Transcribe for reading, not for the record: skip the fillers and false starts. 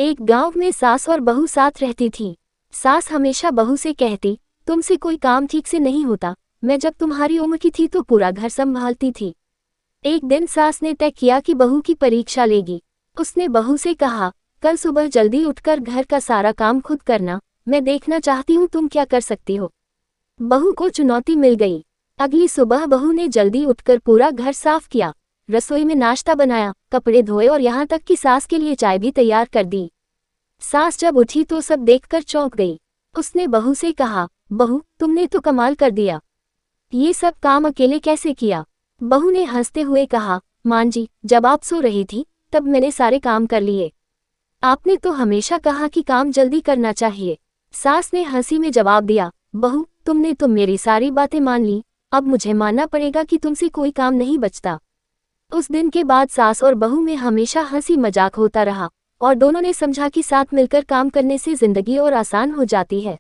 एक गांव में सास और बहू साथ रहती थीं। सास हमेशा बहू से कहती, तुमसे कोई काम ठीक से नहीं होता, मैं जब तुम्हारी उम्र की थी तो पूरा घर संभालती थी। एक दिन सास ने तय किया कि बहू की परीक्षा लेगी। उसने बहू से कहा, कल सुबह जल्दी उठकर घर का सारा काम खुद करना, मैं देखना चाहती हूँ तुम क्या कर सकती हो। बहू को चुनौती मिल गई। अगली सुबह बहू ने जल्दी उठकर पूरा घर साफ किया, रसोई में नाश्ता बनाया, कपड़े धोए और यहाँ तक कि सास के लिए चाय भी तैयार कर दी। सास जब उठी तो सब देखकर चौंक गई। उसने बहू से कहा, बहू तुमने तो कमाल कर दिया, ये सब काम अकेले कैसे किया। बहू ने हंसते हुए कहा, मां जी, जब आप सो रही थी तब मैंने सारे काम कर लिए। आपने तो हमेशा कहा कि काम जल्दी करना चाहिए। सास ने हंसी में जवाब दिया, बहू तुमने तो मेरी सारी बातें मान ली, अब मुझे मानना पड़ेगा कि तुमसे कोई काम नहीं बचता। उस दिन के बाद सास और बहू में हमेशा हंसी मजाक होता रहा और दोनों ने समझा कि साथ मिलकर काम करने से जिंदगी और आसान हो जाती है।